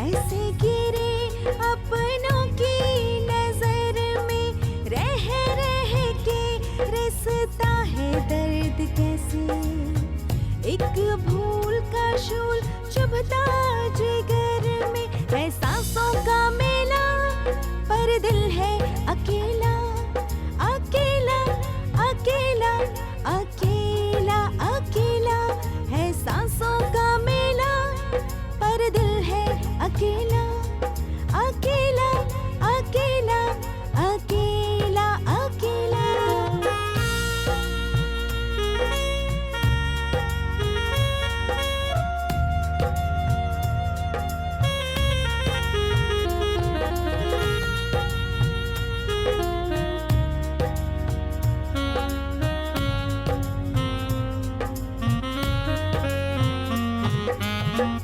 ऐसे गिरे अपनों की नजर में, रह रह के रिसता है दर्द कैसे। एक भूल का शूल चुभता जिगर में, है सांसों का मेला पर दिल है अकेला, अकेला अकेला अकेला अकेला। है सांसों का मेला पर दिल है अकेला, अकेला अकेला अकेला अकेला।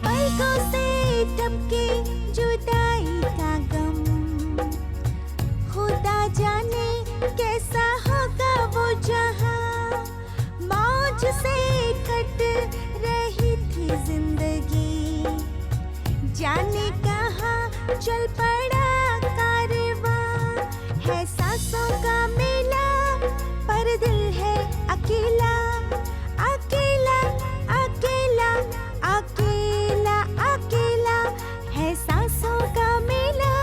पलकों से टपके जुदाई का गम, खुदा जाने कैसा होगा वो जहां। मौज से कट रही थी जिंदगी, जाने कहाँ चल पड़ा कारवां। है सांसों का मेला पर दिल है अकेला, अकेला अकेला अकेला अकेला। है सांसों का मेला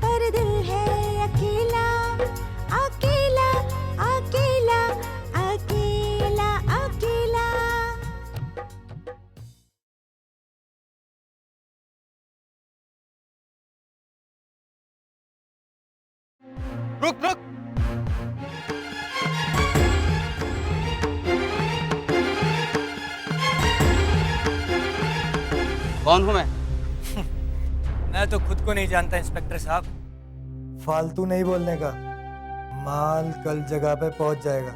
पर दिल है अकेला, अकेला अकेला अकेला अकेला। रुक रुक। कौन हूं मैं? मैं तो खुद को नहीं जानता इंस्पेक्टर साहब। फालतू नहीं बोलने का, माल कल जगह पे पहुंच जाएगा।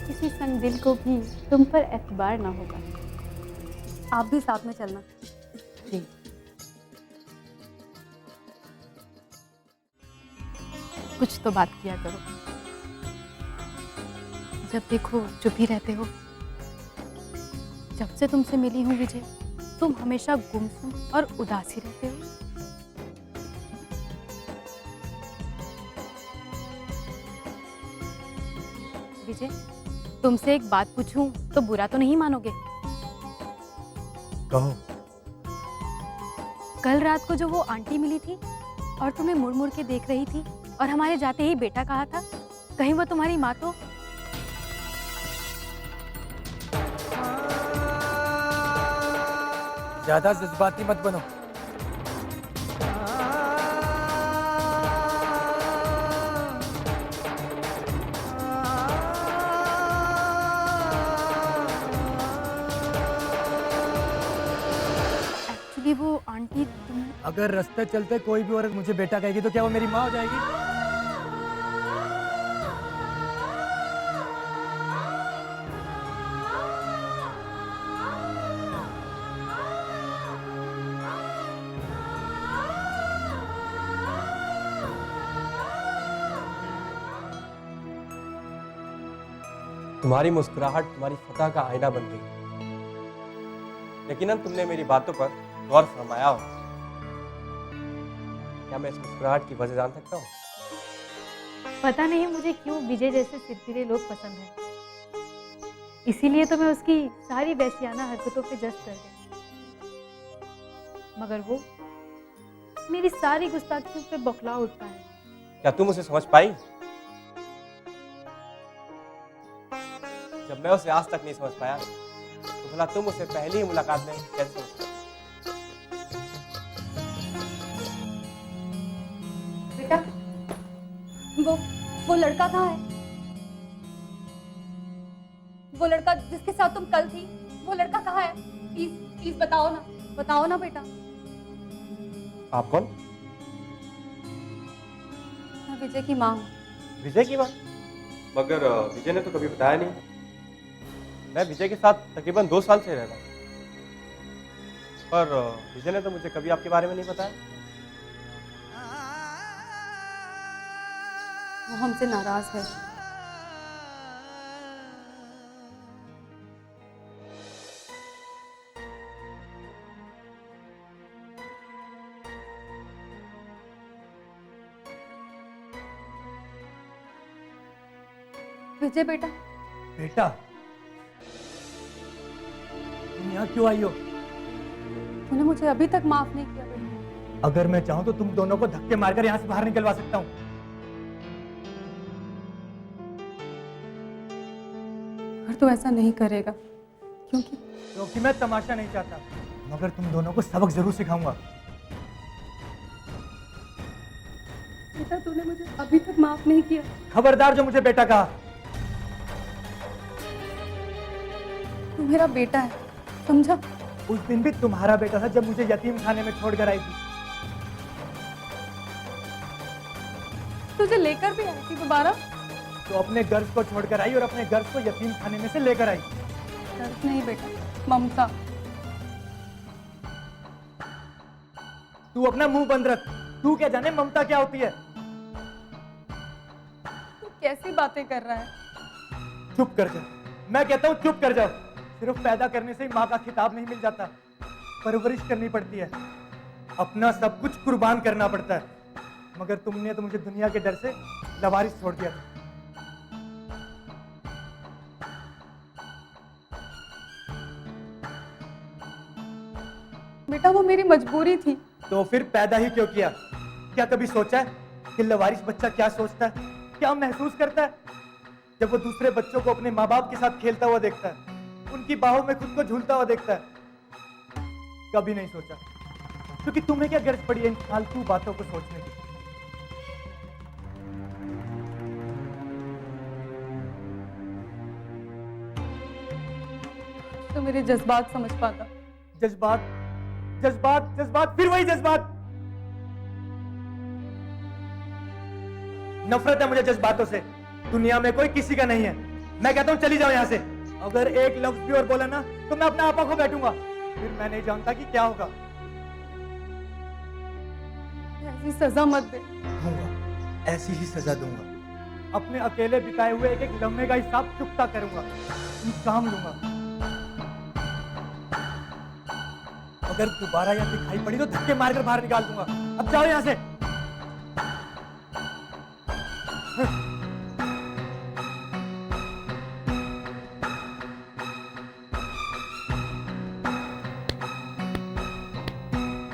किसी संग दिल को भी तुम पर एतबार ना होगा। आप भी साथ में चलना। जी। कुछ तो बात किया करो, जब देखो चुप ही रहते हो। जब से तुमसे मिली हूँ विजय, तुम हमेशा गुमसुम और उदास ही रहते हो। विजय, तुमसे एक बात पूछूं तो बुरा तो नहीं मानोगे? कहो। कल रात को जो वो आंटी मिली थी और तुम्हें मुड़ मुड़ के देख रही थी और हमारे जाते ही बेटा कहा था, कहीं वो तुम्हारी माँ तो? ज्यादा जज्बाती मत बनो। एक्चुअली वो आंटी तुम। अगर रास्ते चलते कोई भी औरत मुझे बेटा कहेगी तो क्या वो मेरी माँ हो जाएगी? तुम्हारी मुस्कुराहट तुम्हारी फतह का आईना बन गई। यकीनन तुमने मेरी बातों पर गौर फरमाया हो। क्या मैं इस मुस्कुराहट की वजह जान सकता हूँ? पता नहीं मुझे क्यों विजय जैसे सिरफिरे लोग पसंद हैं। इसीलिए तो मैं उसकी सारी वैश्याना हरकतों पे जज कर गई। मगर वो मेरी सारी गुस्ताखियों पे बौखला उठता है। क्या तुम उसे समझ पाई? जब मैं उसे आज तक नहीं समझ पाया, तो भला तुम उसे पहली ही मुलाकात में कैसे समझ पाए? बेटा, वो लड़का कहाँ है? वो लड़का जिसके साथ तुम कल थी, वो लड़का कहाँ है? प्लीज प्लीज बताओ ना बेटा। आप कौन? मैं विजय की माँ हूँ। विजय की माँ? मगर विजय ने तो कभी बताया नहीं। मैं विजय के साथ तकरीबन 2 साल से रह रहा हूँ, पर विजय ने तो मुझे कभी आपके बारे में नहीं बताया। वो हमसे नाराज है। विजय बेटा, बेटा तुम यहाँ क्यों आई हो? तूने मुझे अभी तक माफ नहीं किया बेटा। अगर मैं चाहूँ तो तुम दोनों को धक्के मारकर यहाँ से बाहर निकलवा सकता हूँ। पर तू ऐसा नहीं करेगा क्योंकि मैं तमाशा नहीं चाहता, मगर तुम दोनों को सबक जरूर सिखाऊंगा। बेटा तूने मुझे अभी तक माफ नहीं किया। खबरदार जो मुझे बेटा कहा। तू मेरा बेटा है, समझा? उस दिन भी तुम्हारा बेटा था जब मुझे यतीम खाने में छोड़कर आई थी। तुझे लेकर भी आई थी दोबारा? तो अपने गर्ज को छोड़कर आई और अपने गर्ज को यतीम खाने में से लेकर आई। दर्द नहीं बेटा, ममता। तू अपना मुंह बंद रख। तू क्या जाने ममता क्या होती है? तू कैसी बातें कर रहा है? चुप कर जा। मैं कहता हूँ चुप कर जाओ। सिर्फ पैदा करने से ही माँ का खिताब नहीं मिल जाता, परवरिश करनी पड़ती है, अपना सब कुछ कुर्बान करना पड़ता है। मगर तुमने तो मुझे दुनिया के डर से लवारिस छोड़ दिया था। बेटा वो मेरी मजबूरी थी। तो फिर पैदा ही क्यों किया? क्या कभी सोचा है कि लवारिस बच्चा क्या सोचता है, क्या महसूस करता है जब वो दूसरे बच्चों को अपने माँ बाप के साथ खेलता हुआ देखता है, उनकी बाहों में खुद को झूलता हुआ देखता है? कभी नहीं सोचा, क्योंकि तुम्हें क्या गर्ज पड़ी है इन फालतू बातों को सोचने की? तो मेरे जज्बात समझ पाता। जज्बात जज्बात जज्बात, फिर वही जज्बात। नफरत है मुझे जज्बातों से। दुनिया में कोई किसी का नहीं है। मैं कहता हूं चली जाओ यहां से। अगर एक लफ्ज भी और बोला ना तो मैं अपना आपा को बैठूंगा। फिर मैं नहीं जानता कि क्या होगा। ऐसी सजा मत दे। दूंगा, ऐसी ही सजा दूंगा। अपने अकेले बिताए हुए एक एक लम्हे का हिसाब चुकता करूंगा, काम लूंगा। अगर दोबारा यहां दिखाई पड़ी तो धक्के मारकर बाहर निकाल दूंगा। अब जाओ यहां से।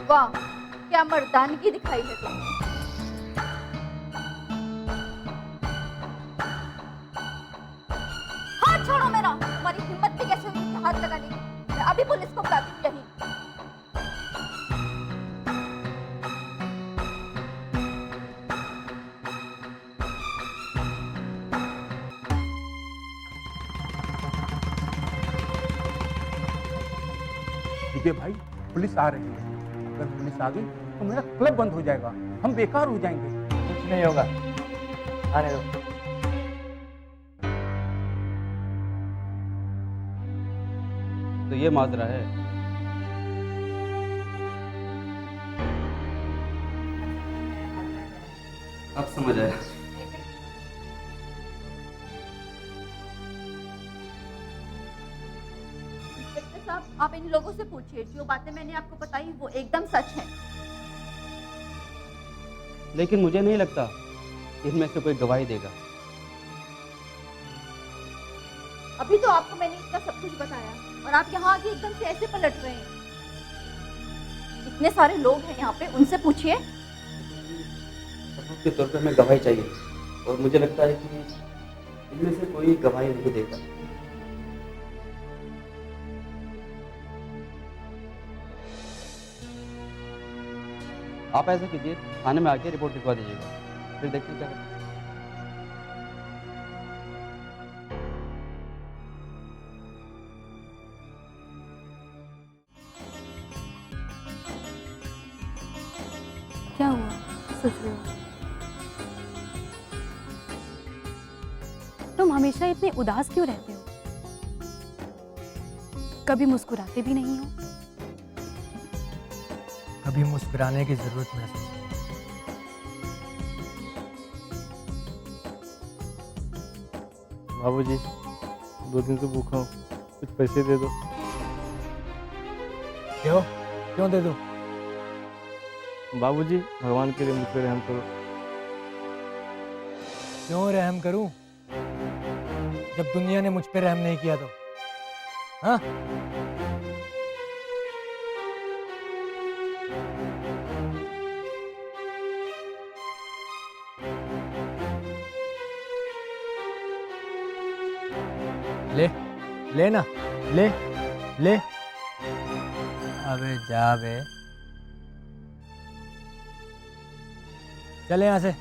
वाह, क्या मर्दानगी दिखाई है तुमने। हाथ छोड़ो मेरा। तुम्हारी हिम्मत भी कैसे हुई मुझे हाथ लगाने की? मैं अभी पुलिस को बुलाती हूँ यहीं। विजय भाई, पुलिस आ रही है। अगर पुलिस आ गई तो मेरा क्लब बंद हो जाएगा, हम बेकार हो जाएंगे। कुछ नहीं होगा, आने दो। तो ये माजरा है। अब समझ आया। इंस्पेक्टर साहब, आप इन लोगों से पूछिए, जो बातें मैंने आपको बताई वो एकदम सच है। लेकिन मुझे नहीं लगता कि इनमें से कोई गवाही देगा। अभी तो आपको मैंने इसका सब कुछ बताया और आप यहाँ आके एकदम से ऐसे पलट रहे हैं। इतने सारे लोग हैं यहाँ पे, उनसे पूछिए। सबूत के तौर पर हमें गवाही चाहिए और मुझे लगता है कि इनमें से कोई गवाही नहीं देगा। आप ऐसा कीजिए, थाने में आके रिपोर्ट लिखवा दीजिएगा, फिर देखते हैं क्या करते हैं। क्या हुआ? सोच रहे हो? तुम हमेशा इतने उदास क्यों रहते हो? कभी मुस्कुराते भी नहीं हो। कभी मुस्कुराने की जरूरत महसूस नहीं। बाबूजी, 2 दिन से भूखा हूँ, कुछ पैसे दे दो। क्यों क्यों दे दूं? बाबूजी, भगवान के लिए मुझ पर रहम करो। क्यों रहम करूं? जब दुनिया ने मुझ पे रहम नहीं किया तो। हाँ, ले ले ना, ले ले। अबे जा बे, चले यहाँ से।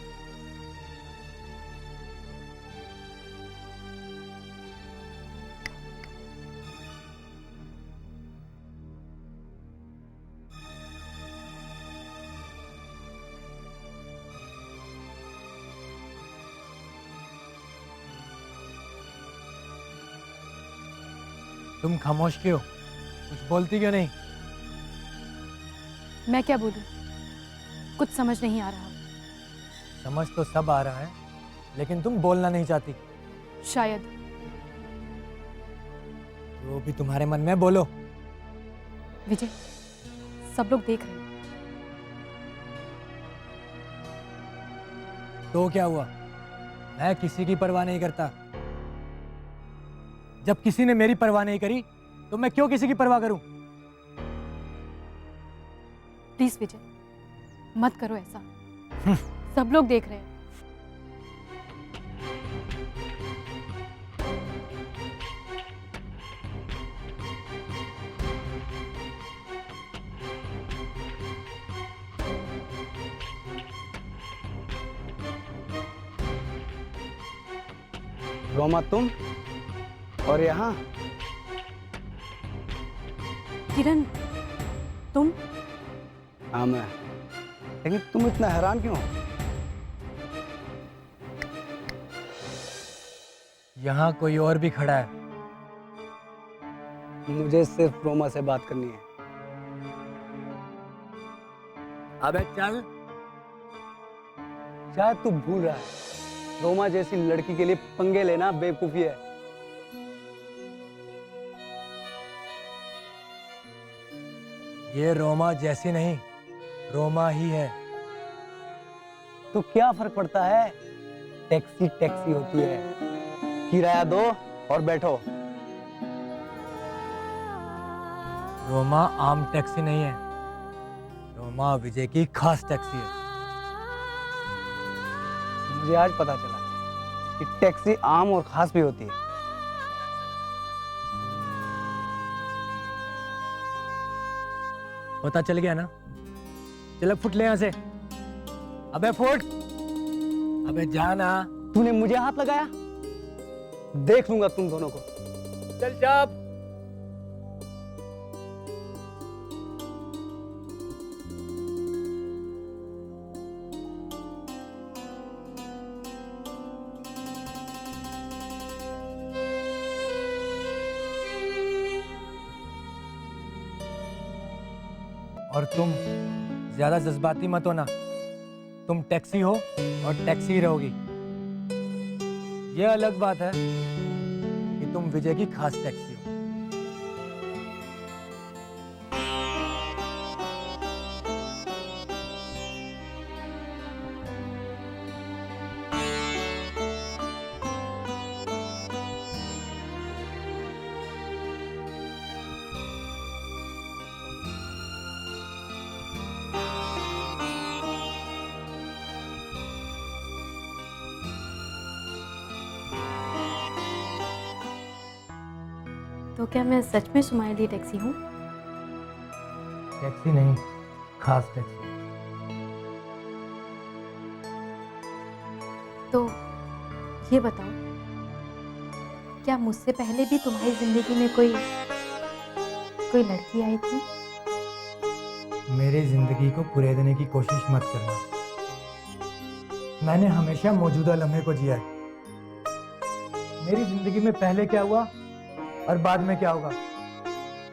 तुम खामोश क्यों? कुछ बोलती क्यों नहीं? मैं क्या बोलूं? कुछ समझ नहीं आ रहा। समझ तो सब आ रहा है, लेकिन तुम बोलना नहीं चाहती। शायद। जो भी तुम्हारे मन में, बोलो। विजय, सब लोग देख रहे हैं। तो क्या हुआ? मैं किसी की परवाह नहीं करता। जब किसी ने मेरी परवाह नहीं करी, तो मैं क्यों किसी की परवाह करूं? प्लीज विजय, मत करो ऐसा। सब लोग देख रहे हैं। रोमा तुम, और यहाँ? किरण, तुम? हाँ मैं। लेकिन तुम इतना हैरान क्यों? यहाँ कोई और भी खड़ा है। मुझे सिर्फ रोमा से बात करनी है। अबे चल। शायद तू भूल रहा है, रोमा जैसी लड़की के लिए पंगे लेना बेवकूफी है। ये रोमा जैसी नहीं, रोमा ही है। तो क्या फर्क पड़ता है? टैक्सी टैक्सी होती है। किराया दो और बैठो। रोमा आम टैक्सी नहीं है, रोमा विजय की खास टैक्सी है। मुझे आज पता चला कि टैक्सी आम और खास भी होती है। पता चल गया ना? चल फुट ले यहाँ से। अबे फुट। अबे जाना। तूने मुझे हाथ लगाया? देख लूंगा तुम दोनों को। चल चाप। और तुम ज्यादा जज्बाती मत होना। तुम टैक्सी हो और टैक्सी ही रहोगी। यह अलग बात है कि तुम विजय की खास टैक्सी हो। तो क्या मैं सच में सुमाइली टैक्सी हूँ? टैक्सी नहीं, खास टैक्सी। तो ये बताओ, क्या मुझसे पहले भी तुम्हारी जिंदगी में कोई लड़की आई थी? मेरी जिंदगी को कुरेदने की कोशिश मत करना। मैंने हमेशा मौजूदा लम्हे को जिया है। मेरी जिंदगी में पहले क्या हुआ और बाद में क्या होगा,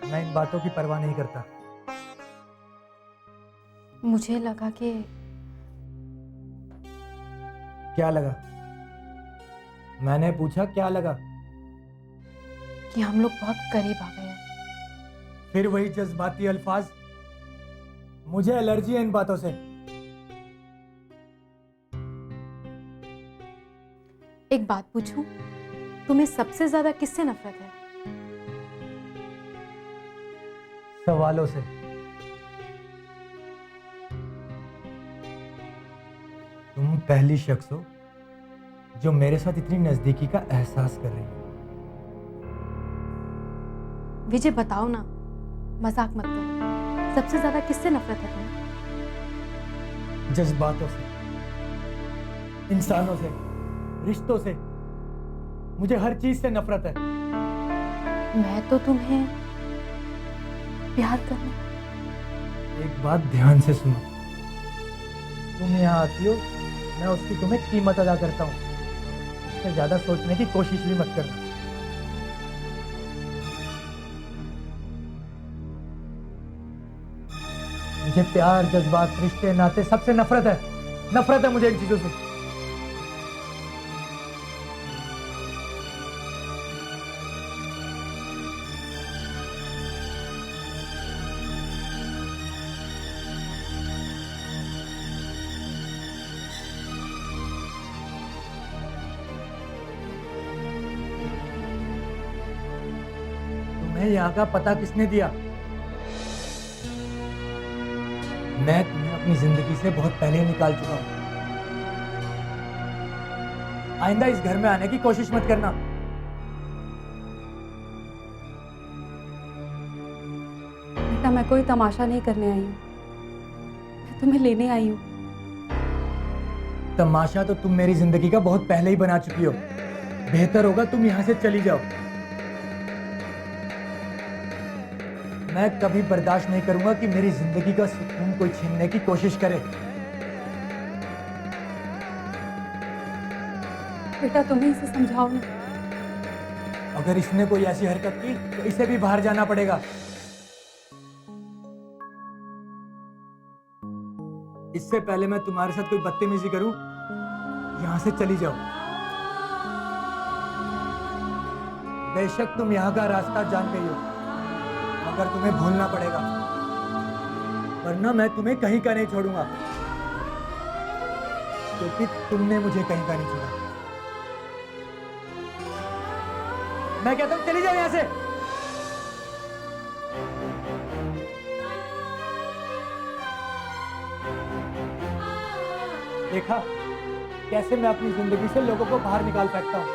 मैं इन बातों की परवाह नहीं करता। मुझे लगा कि क्या लगा? मैंने पूछा क्या लगा? हम लोग बहुत करीब आ गए हैं। फिर वही जज्बाती अल्फाज। मुझे एलर्जी है इन बातों से। एक बात पूछूं? तुम्हें सबसे ज्यादा किससे नफरत है? सवालों से। तुम पहली शख्स हो जो मेरे साथ इतनी नजदीकी का एहसास कर रही हो। विजय बताओ ना, मजाक मत करो। सबसे ज्यादा किससे नफरत है तुम्हें? जज्बातों से, इंसानों से, रिश्तों से, मुझे हर चीज से नफरत है। मैं तो तुम्हें प्यार करने। एक बात ध्यान से सुनो, तुम यहाँ आती हो, मैं उसकी तुम्हें कीमत अदा करता हूँ। इससे ज्यादा सोचने की कोशिश भी मत करना। मुझे प्यार, जज्बात, रिश्ते, नाते सबसे नफरत है। नफरत है मुझे इन चीजों से। तुम्हें यहाँ का पता किसने दिया? मैं तुम्हें अपनी जिंदगी से बहुत पहले ही निकाल चुका हूं। आइंदा इस घर में आने की कोशिश मत करना। बेटा, मैं कोई तमाशा नहीं करने आई हूँ, मैं तुम्हें लेने आई हूँ। तमाशा तो तुम मेरी जिंदगी का बहुत पहले ही बना चुकी हो। बेहतर होगा तुम यहां से चली जाओ। मैं कभी बर्दाश्त नहीं करूंगा कि मेरी जिंदगी का सुकून कोई छीनने की कोशिश करे। बेटा, तुम ही इसे समझाओ ना। अगर इसने कोई ऐसी हरकत की तो इसे भी बाहर जाना पड़ेगा। इससे पहले मैं तुम्हारे साथ कोई बदतमीजी करूं, यहां से चली जाओ। बेशक तुम यहां का रास्ता जान गई हो, मगर तुम्हें भूलना पड़ेगा, वरना मैं तुम्हें कहीं का नहीं छोड़ूंगा, क्योंकि तुमने मुझे कहीं का नहीं छोड़ा। मैं कहता हूं चली जाओ यहां से। देखा कैसे मैं अपनी जिंदगी से लोगों को बाहर निकाल सकता हूं।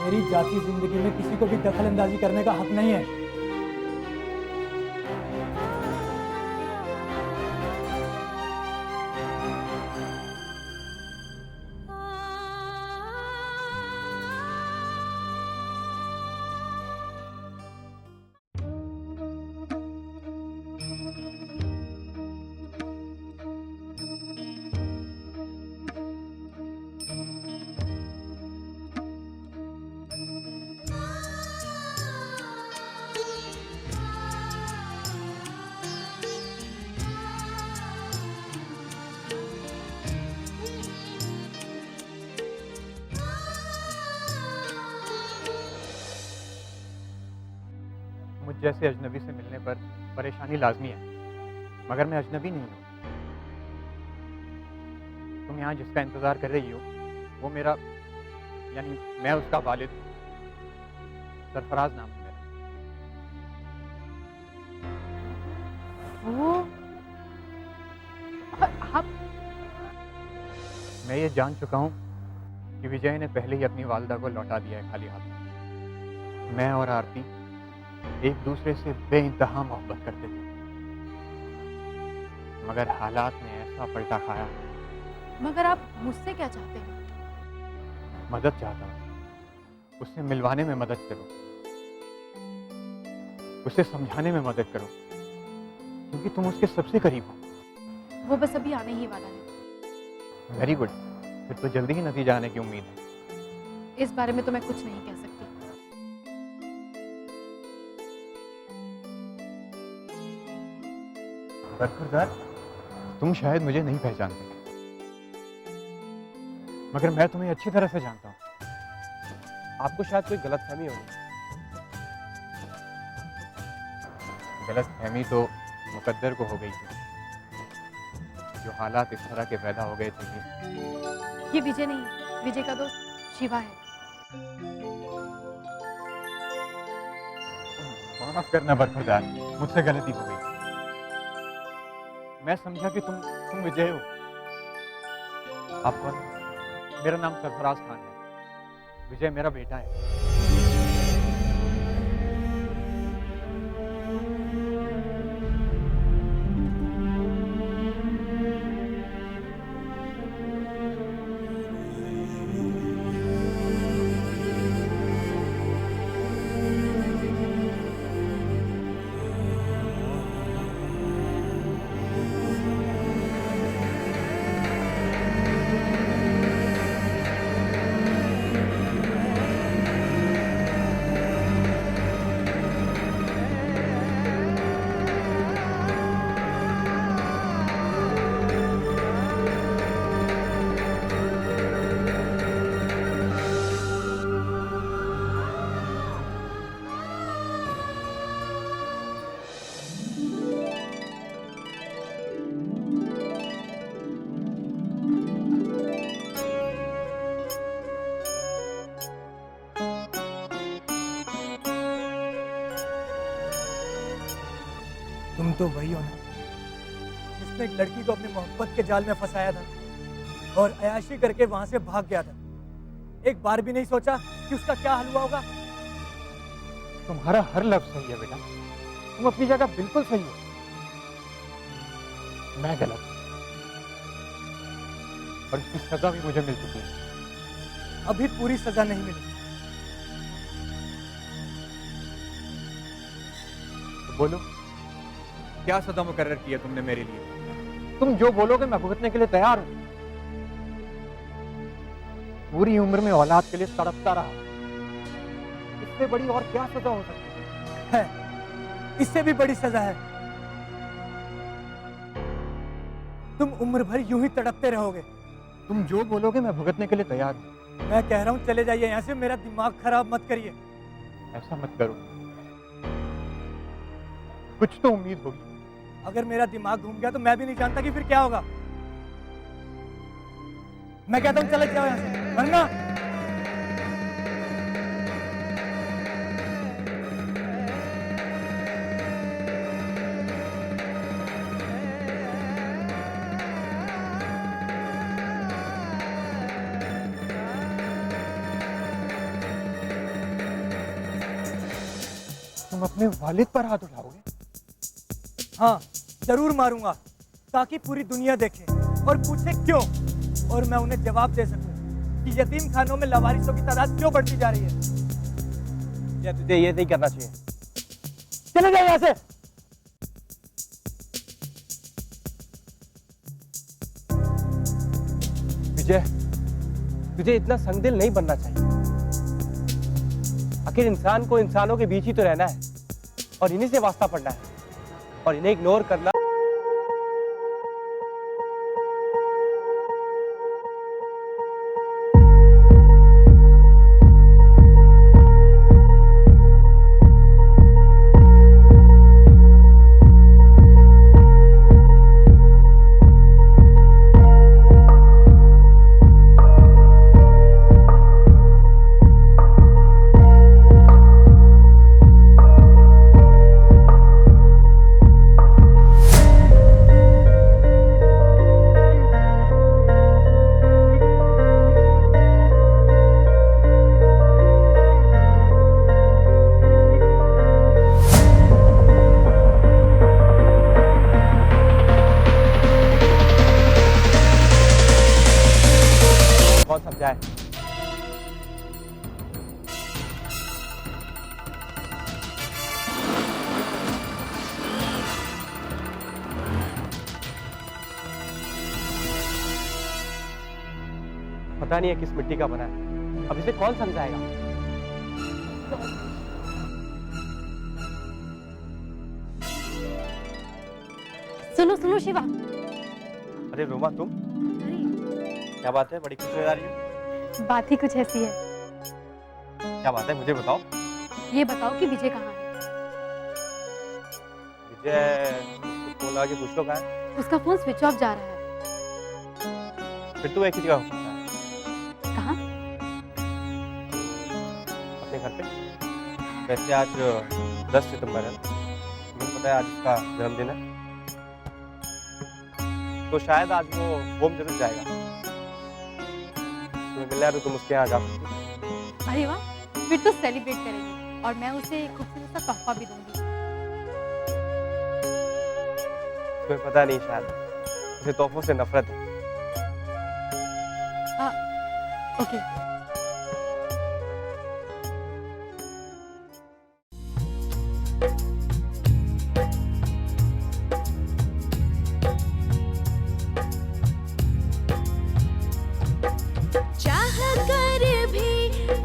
मेरी जाती जिंदगी में किसी को भी दखल अंदाजी करने का हक नहीं है। मुझ जैसे अजनबी से मिलने पर परेशानी लाजमी है, मगर मैं अजनबी नहीं हूँ। तुम यहाँ जिसका इंतज़ार कर रही हो वो मेरा, यानी मैं उसका वालिद, सरफराज नाम है मेरा। वो आप मैं ये जान चुका हूँ कि विजय ने पहले ही अपनी वालिदा को लौटा दिया है खाली हाथ। मैं और आरती एक दूसरे से बेइंतहा मोहब्बत करते थे, मगर हालात ने ऐसा पलटा खाया। मगर आप मुझसे क्या चाहते हैं? मदद चाहता हूँ, उससे मिलवाने में मदद करो, उसे समझाने में मदद करो, क्योंकि तुम उसके सबसे करीब हो। वो बस अभी आने ही वाला है। वेरी गुड, फिर तो जल्दी ही नतीजा आने की उम्मीद है। इस बारे में तो मैं कुछ नहीं कह सकती। बरखुरदार, तुम शायद मुझे नहीं पहचानते, मगर मैं तुम्हें अच्छी तरह से जानता हूँ। आपको शायद कोई गलतफहमी होगी। गलतफहमी तो मुकद्दर को हो गई थी, जो हालात इस तरह के पैदा हो गए थे कि ये विजय नहीं, विजय का दोस्त शिवा है। माफ करना बरखुरदार, मुझसे गलती हो गई। मैं समझा कि तुम विजय हो। आप कौन? मेरा नाम सरफराज खान है। विजय मेरा बेटा है। तुम तो वही हो ना जिसने एक लड़की को अपनी मोहब्बत के जाल में फंसाया था और अयाशी करके वहां से भाग गया था। एक बार भी नहीं सोचा कि उसका क्या हाल हुआ होगा। तुम्हारा हर लफ्ज सही है बेटा, तुम अपनी जगह बिल्कुल सही हो। मैं गलत हूं और इसकी सजा भी मुझे मिल चुकी है। अभी पूरी सजा नहीं मिली। तो बोलो, क्या सजा मुकर्रर की है तुमने मेरे लिए? तुम जो बोलोगे मैं भुगतने के लिए तैयार हूं। पूरी उम्र में औलाद के लिए तड़पता रहा, इससे बड़ी और क्या सजा हो सकती है? इससे भी बड़ी सजा है। तुम उम्र भर यूं ही तड़पते रहोगे। तुम जो बोलोगे मैं भुगतने के लिए तैयार हूं। मैं कह रहा हूं चले जाइए यहाँ से, मेरा दिमाग खराब मत करिए। ऐसा मत करो, कुछ तो उम्मीद होगी। अगर मेरा दिमाग घूम गया तो मैं भी नहीं जानता कि फिर क्या होगा। मैं कहता हूं चले जाओ यहाँ से, वरना तुम अपने वालिद पर हाथ उठाओगे? हाँ, जरूर मारूंगा ताकि पूरी दुनिया देखे और पूछे क्यों, और मैं उन्हें जवाब दे सकूं कि यतीम खानों में लावारिसों की तादाद क्यों बढ़ती जा रही है। या तुझे ये नहीं करना चाहिए। चले जाओ यहाँ से। विजय, तुझे इतना संगदिल नहीं बनना चाहिए। आखिर इंसान को इंसानों के बीच ही तो रहना है और इन्हीं से वास्ता पड़ना है, और इन्हें इग्नोर करना कौन समझाए। पता नहीं है किस मिट्टी का बना है, अब इसे कौन समझाएगा। सुनो सुनो शिवा। अरे रोमा, तुम अरे क्या बात है? बड़ी खुश नजर आ रही हो। बात ही कुछ ऐसी है। क्या बात है, मुझे बताओ। ये बताओ कि विजय कहाँ है? विजय, फोन लगा के पूछ लो कहाँ है। उसका फोन स्विच ऑफ जा रहा है। फिर तो एक ही जगह हो सकता है। कहाँ? वैसे आज 10 सितंबर है, तुम्हें पता है आज उसका जन्मदिन है, तो शायद आज वो होम जरूर जाएगा। तुम्हें मिलना है तो तुम उसके यहाँ जा सकती हो। अरे वाह, फिर तो सेलिब्रेट करेंगे और मैं उसे एक खूबसूरत सा तोहफा भी दूंगी। तुम्हें पता नहीं, शायद उसे तोहफों से नफरत है। ओके। चाह कर भी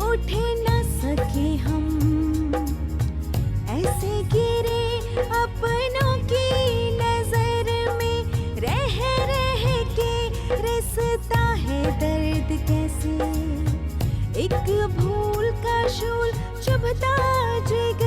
उठ न सके हम, ऐसे गिरे अपनों की नजर में, रह रह के रिसता है दर्द कैसे, एक भूल का शूल चुभता जिगर